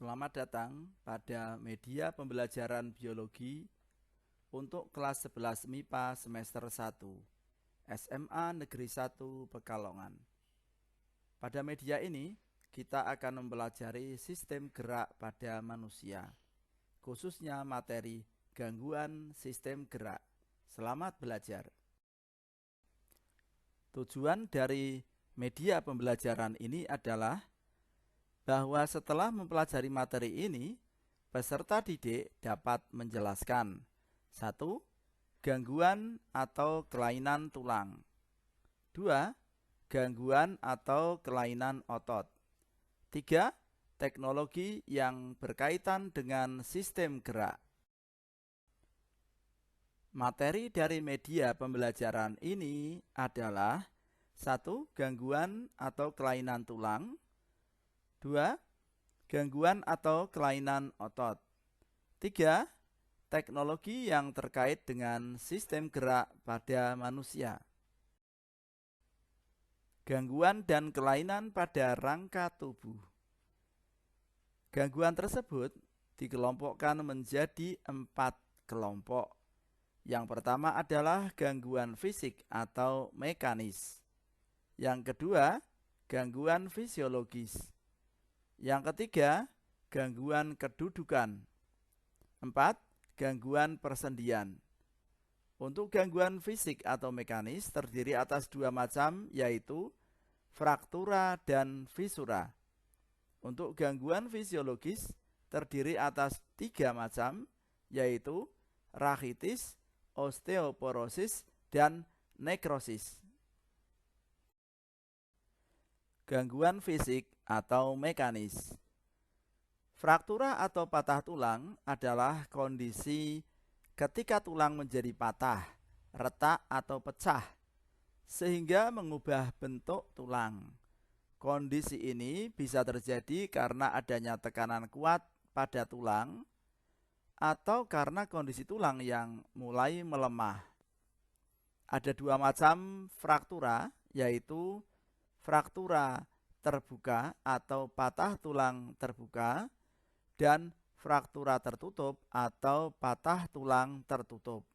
Selamat datang pada media pembelajaran biologi untuk kelas 11 MIPA semester 1 SMA Negeri 1 Pekalongan. Pada media ini kita akan mempelajari sistem gerak pada manusia, khususnya materi gangguan sistem gerak. Selamat belajar. Tujuan dari media pembelajaran ini adalah bahwa setelah mempelajari materi ini, peserta didik dapat menjelaskan 1. Gangguan atau kelainan tulang. 2. Gangguan atau kelainan otot. 3. Teknologi yang berkaitan dengan sistem gerak. Materi dari media pembelajaran ini adalah 1. Gangguan atau kelainan tulang. 2. Gangguan atau kelainan otot. 3. Teknologi yang terkait dengan sistem gerak pada manusia. Gangguan dan kelainan pada rangka tubuh. Gangguan tersebut dikelompokkan menjadi 4 kelompok. Yang pertama adalah gangguan fisik atau mekanis. Yang kedua, gangguan fisiologis. Yang ketiga, gangguan kedudukan. 4. Gangguan persendian. Untuk gangguan fisik atau mekanis terdiri atas 2 macam, yaitu fraktura dan fisura. Untuk gangguan fisiologis terdiri atas 3 macam, yaitu rachitis, osteoporosis, dan nekrosis. Gangguan fisik atau mekanis. Fraktura atau patah tulang adalah kondisi ketika tulang menjadi patah, retak atau pecah, sehingga mengubah bentuk tulang. Kondisi ini bisa terjadi karena adanya tekanan kuat pada tulang atau karena kondisi tulang yang mulai melemah. Ada 2 macam fraktura, yaitu fraktura terbuka atau patah tulang terbuka dan fraktura tertutup atau patah tulang tertutup.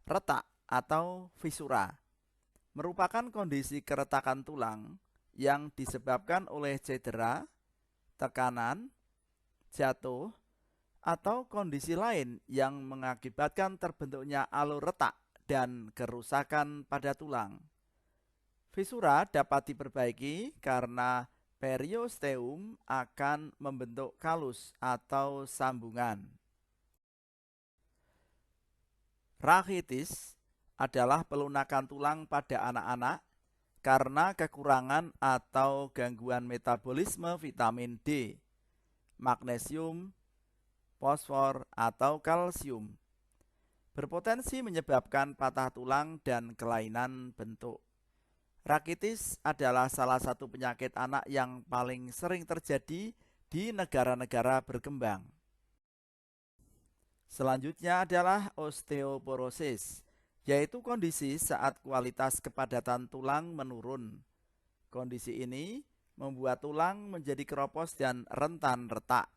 Retak atau fisura merupakan kondisi keretakan tulang yang disebabkan oleh cedera, tekanan, jatuh, atau kondisi lain yang mengakibatkan terbentuknya alur retak dan kerusakan pada tulang. Fisura dapat diperbaiki karena periosteum akan membentuk kalus atau sambungan. Rachitis adalah pelunakan tulang pada anak-anak karena kekurangan atau gangguan metabolisme vitamin D, magnesium, fosfor, atau kalsium. Berpotensi menyebabkan patah tulang dan kelainan bentuk. Rachitis adalah salah satu penyakit anak yang paling sering terjadi di negara-negara berkembang. Selanjutnya adalah osteoporosis, yaitu kondisi saat kualitas kepadatan tulang menurun. Kondisi ini membuat tulang menjadi keropos dan rentan retak.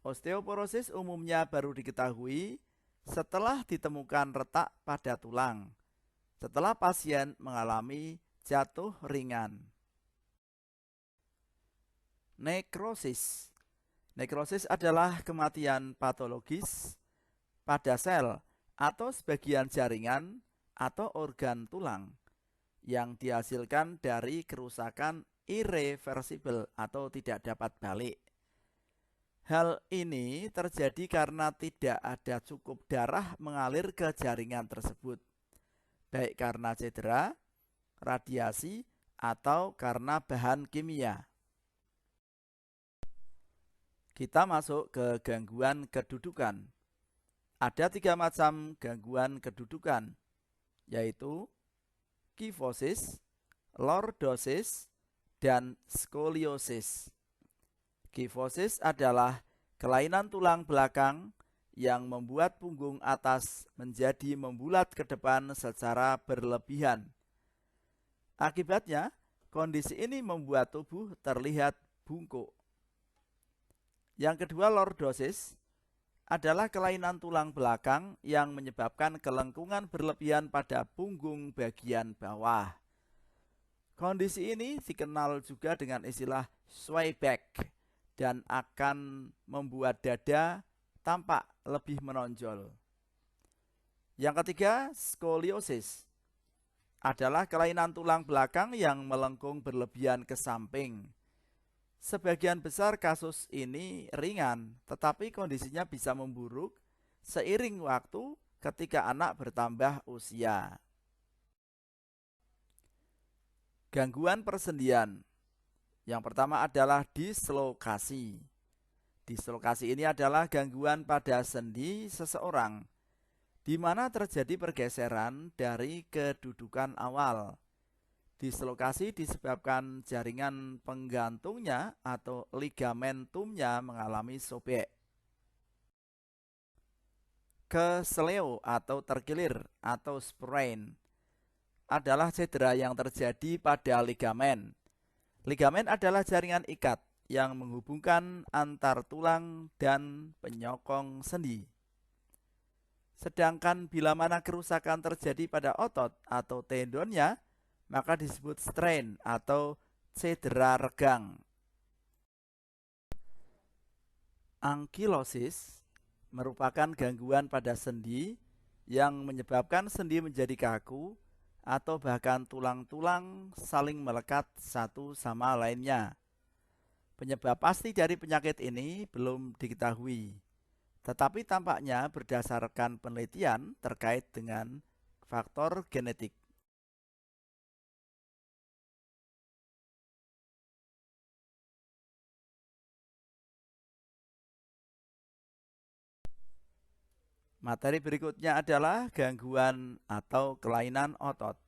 Osteoporosis umumnya baru diketahui setelah ditemukan retak pada tulang, setelah pasien mengalami jatuh ringan. Nekrosis. Nekrosis adalah kematian patologis pada sel atau sebagian jaringan atau organ tulang yang dihasilkan dari kerusakan irreversibel atau tidak dapat balik. Hal ini terjadi karena tidak ada cukup darah mengalir ke jaringan tersebut, baik karena cedera, radiasi, atau karena bahan kimia. Kita masuk ke gangguan kedudukan. Ada 3 macam gangguan kedudukan, yaitu kifosis, lordosis, dan skoliosis. Kifosis adalah kelainan tulang belakang yang membuat punggung atas menjadi membulat ke depan secara berlebihan. Akibatnya, kondisi ini membuat tubuh terlihat bungkuk. Yang kedua, lordosis adalah kelainan tulang belakang yang menyebabkan kelengkungan berlebihan pada punggung bagian bawah. Kondisi ini dikenal juga dengan istilah sway back dan akan membuat dada tampak lebih menonjol. Yang ketiga, skoliosis adalah kelainan tulang belakang yang melengkung berlebihan ke samping. Sebagian besar kasus ini ringan, tetapi kondisinya bisa memburuk seiring waktu ketika anak bertambah usia. Gangguan persendian. Yang pertama adalah dislokasi. Dislokasi ini adalah gangguan pada sendi seseorang, di mana terjadi pergeseran dari kedudukan awal. Dislokasi disebabkan jaringan penggantungnya atau ligamentumnya mengalami sobek. Kesleo atau terkilir atau sprain adalah cedera yang terjadi pada ligamen. Ligamen adalah jaringan ikat yang menghubungkan antar tulang dan penyokong sendi. Sedangkan bila mana kerusakan terjadi pada otot atau tendonnya, maka disebut strain atau cedera regang. Ankilosis merupakan gangguan pada sendi yang menyebabkan sendi menjadi kaku atau bahkan tulang-tulang saling melekat satu sama lainnya. Penyebab pasti dari penyakit ini belum diketahui, tetapi tampaknya berdasarkan penelitian terkait dengan faktor genetik. Materi berikutnya adalah gangguan atau kelainan otot.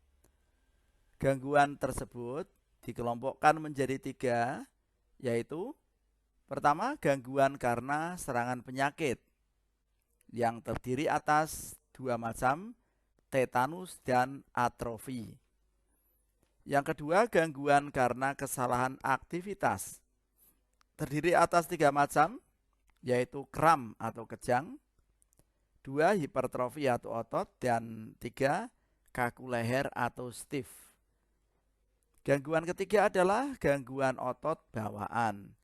Gangguan tersebut dikelompokkan menjadi 3, yaitu pertama, gangguan karena serangan penyakit yang terdiri atas 2 macam, tetanus dan atrofi. Yang kedua, gangguan karena kesalahan aktivitas, terdiri atas 3 macam, yaitu kram atau kejang, 2, hipertrofi atau otot, dan 3, kaku leher atau stiff. Gangguan ketiga adalah gangguan otot bawaan,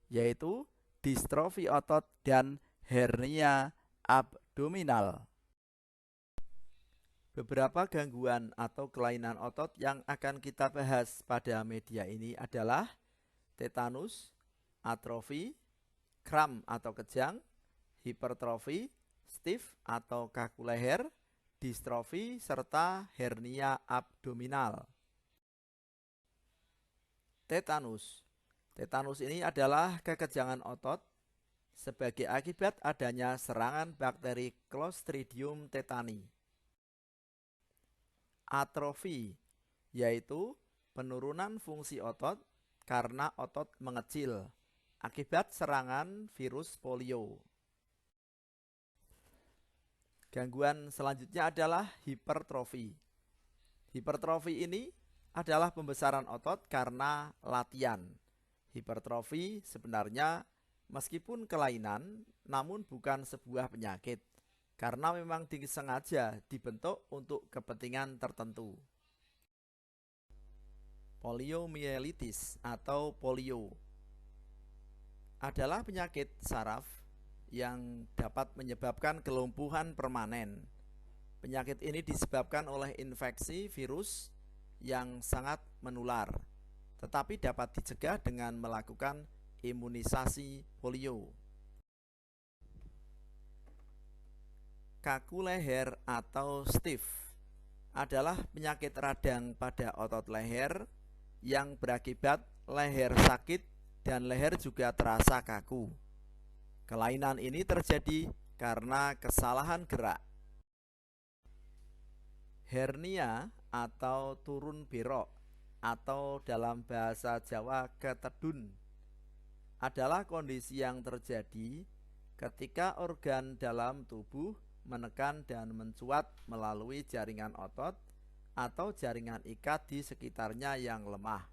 yaitu distrofi otot dan hernia abdominal. Beberapa gangguan atau kelainan otot yang akan kita bahas pada media ini adalah tetanus, atrofi, kram atau kejang, hipertrofi, stiff atau kaku leher, distrofi, serta hernia abdominal. Tetanus. Tetanus ini adalah kekejangan otot sebagai akibat adanya serangan bakteri Clostridium tetani. Atrofi, yaitu penurunan fungsi otot karena otot mengecil akibat serangan virus polio. Gangguan selanjutnya adalah hipertrofi. Hipertrofi ini adalah pembesaran otot karena latihan. Hipertrofi sebenarnya meskipun kelainan, namun bukan sebuah penyakit, karena memang disengaja dibentuk untuk kepentingan tertentu. Poliomyelitis atau polio adalah penyakit saraf yang dapat menyebabkan kelumpuhan permanen. Penyakit ini disebabkan oleh infeksi virus yang sangat menular, tetapi dapat dicegah dengan melakukan imunisasi polio. Kaku leher atau stiff adalah penyakit radang pada otot leher yang berakibat leher sakit dan leher juga terasa kaku. Kelainan ini terjadi karena kesalahan gerak. Hernia atau turun berok atau dalam bahasa Jawa ketedun adalah kondisi yang terjadi ketika organ dalam tubuh menekan dan mencuat melalui jaringan otot atau jaringan ikat di sekitarnya yang lemah.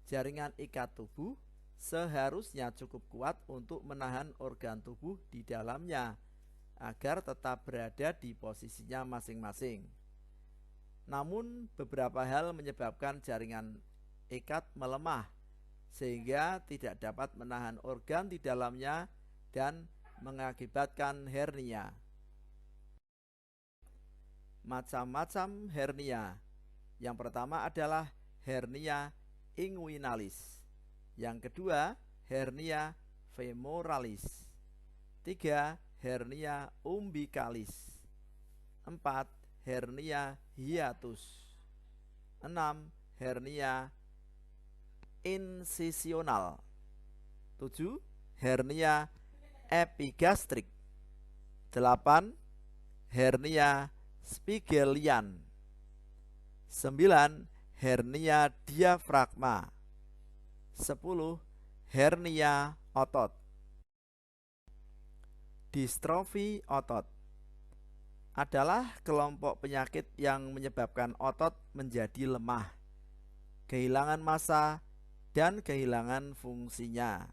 Jaringan ikat tubuh seharusnya cukup kuat untuk menahan organ tubuh di dalamnya agar tetap berada di posisinya masing-masing. Namun beberapa hal menyebabkan jaringan ikat melemah sehingga tidak dapat menahan organ di dalamnya dan mengakibatkan hernia. Macam-macam hernia. Yang pertama adalah hernia inguinalis. Yang kedua, hernia femoralis. 3, hernia umbilicalis. 4, hernia hiatus. 6, hernia insisional. 7, hernia epigastrik. 8, hernia spigelian. 9, hernia diafragma. 10, hernia otot. Distrofi otot adalah kelompok penyakit yang menyebabkan otot menjadi lemah, kehilangan massa, dan kehilangan fungsinya.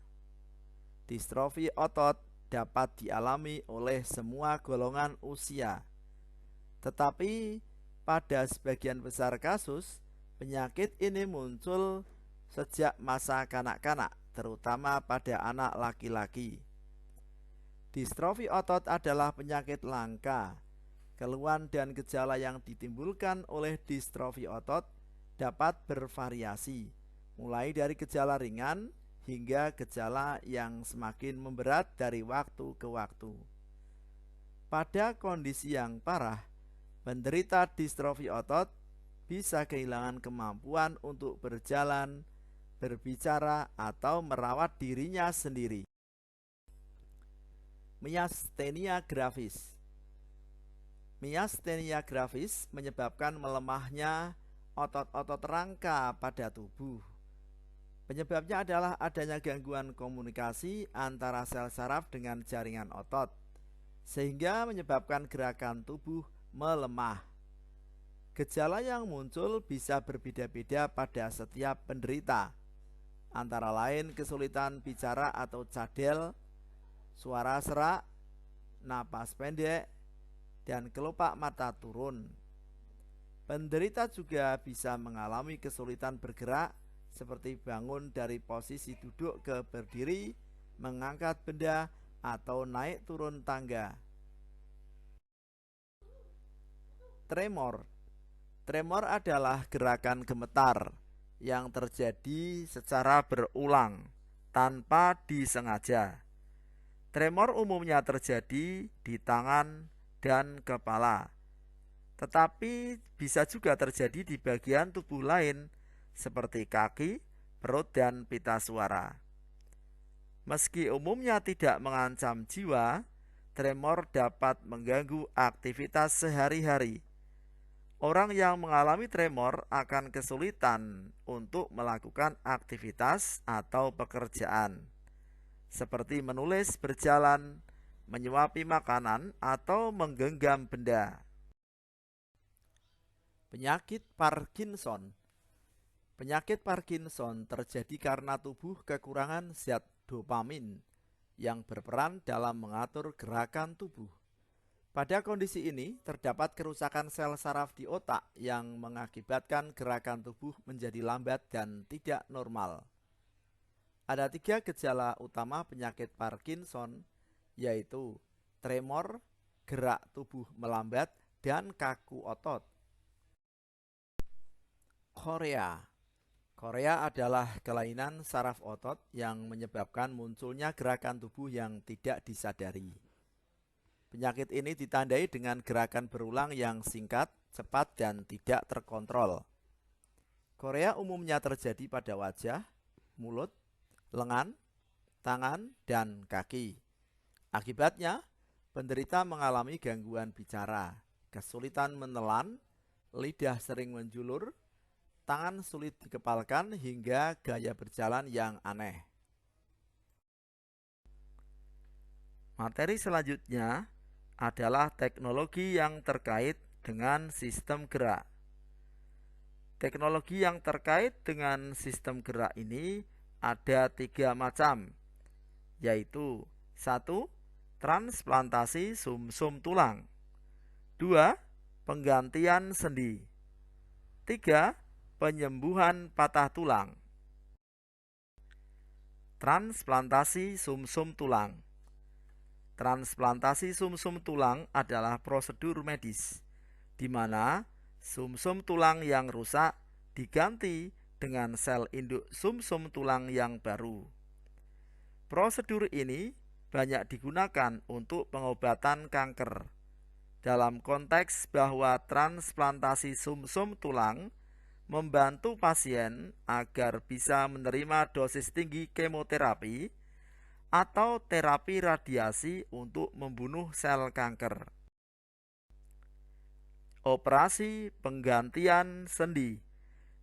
Distrofi otot dapat dialami oleh semua golongan usia, tetapi pada sebagian besar kasus, penyakit ini muncul sejak masa kanak-kanak, terutama pada anak laki-laki. Distrofi otot adalah penyakit langka. Keluhan dan gejala yang ditimbulkan oleh distrofi otot dapat bervariasi, mulai dari gejala ringan hingga gejala yang semakin memberat dari waktu ke waktu. Pada kondisi yang parah, penderita distrofi otot bisa kehilangan kemampuan untuk berjalan, berbicara, atau merawat dirinya sendiri. Miastenia gravis. Miastenia gravis menyebabkan melemahnya otot-otot rangka pada tubuh. Penyebabnya adalah adanya gangguan komunikasi antara sel saraf dengan jaringan otot, sehingga menyebabkan gerakan tubuh melemah. Gejala yang muncul bisa berbeda-beda pada setiap penderita, antara lain kesulitan bicara atau cadel, suara serak, napas pendek, dan kelopak mata turun. Penderita juga bisa mengalami kesulitan bergerak seperti bangun dari posisi duduk ke berdiri, mengangkat benda, atau naik turun tangga. Tremor. Tremor adalah gerakan gemetar yang terjadi secara berulang tanpa disengaja. Tremor umumnya terjadi di tangan dan kepala, tetapi bisa juga terjadi di bagian tubuh lain seperti kaki, perut, dan pita suara. Meski umumnya tidak mengancam jiwa, tremor dapat mengganggu aktivitas sehari-hari. Orang yang mengalami tremor akan kesulitan untuk melakukan aktivitas atau pekerjaan, seperti menulis, berjalan, menyuapi makanan, atau menggenggam benda. Penyakit Parkinson. Penyakit Parkinson terjadi karena tubuh kekurangan zat dopamin yang berperan dalam mengatur gerakan tubuh. Pada kondisi ini, terdapat kerusakan sel saraf di otak yang mengakibatkan gerakan tubuh menjadi lambat dan tidak normal. Ada 3 gejala utama penyakit Parkinson, yaitu tremor, gerak tubuh melambat, dan kaku otot. Chorea. Chorea adalah kelainan saraf otot yang menyebabkan munculnya gerakan tubuh yang tidak disadari. Penyakit ini ditandai dengan gerakan berulang yang singkat, cepat, dan tidak terkontrol. Chorea umumnya terjadi pada wajah, mulut, lengan, tangan, dan kaki. Akibatnya, penderita mengalami gangguan bicara, kesulitan menelan, lidah sering menjulur, tangan sulit dikepalkan, hingga gaya berjalan yang aneh. Materi selanjutnya adalah teknologi yang terkait dengan sistem gerak. Teknologi yang terkait dengan sistem gerak ini ada 3 macam, yaitu 1. Transplantasi sumsum tulang, 2. Penggantian sendi, 3. Penyembuhan patah tulang. Transplantasi sumsum tulang. Transplantasi sumsum tulang adalah prosedur medis di mana sumsum tulang yang rusak diganti dengan sel induk sumsum tulang yang baru. Prosedur ini banyak digunakan untuk pengobatan kanker. Dalam konteks bahwa transplantasi sumsum tulang membantu pasien agar bisa menerima dosis tinggi kemoterapi atau terapi radiasi untuk membunuh sel kanker. Operasi penggantian sendi,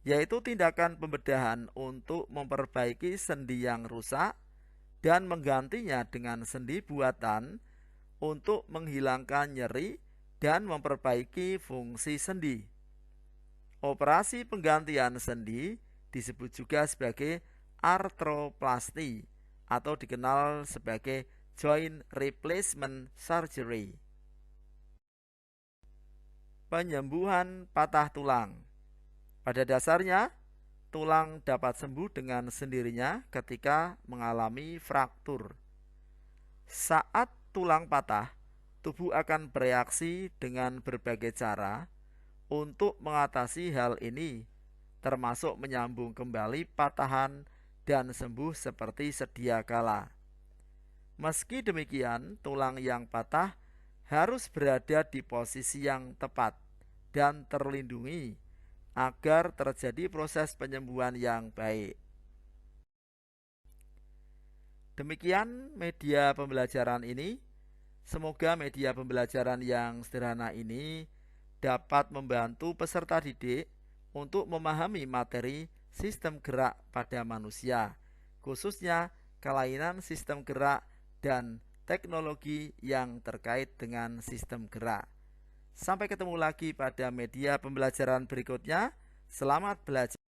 yaitu tindakan pembedahan untuk memperbaiki sendi yang rusak dan menggantinya dengan sendi buatan untuk menghilangkan nyeri dan memperbaiki fungsi sendi. Operasi penggantian sendi disebut juga sebagai artroplasti atau dikenal sebagai joint replacement surgery. Penyembuhan patah tulang. Pada dasarnya, tulang dapat sembuh dengan sendirinya ketika mengalami fraktur. Saat tulang patah, tubuh akan bereaksi dengan berbagai cara untuk mengatasi hal ini, termasuk menyambung kembali patahan dan sembuh seperti sedia kala. Meski demikian, tulang yang patah harus berada di posisi yang tepat dan terlindungi agar terjadi proses penyembuhan yang baik. Demikian media pembelajaran ini. Semoga media pembelajaran yang sederhana ini dapat membantu peserta didik untuk memahami materi sistem gerak pada manusia, khususnya kelainan sistem gerak dan teknologi yang terkait dengan sistem gerak. Sampai ketemu lagi pada media pembelajaran berikutnya. Selamat belajar.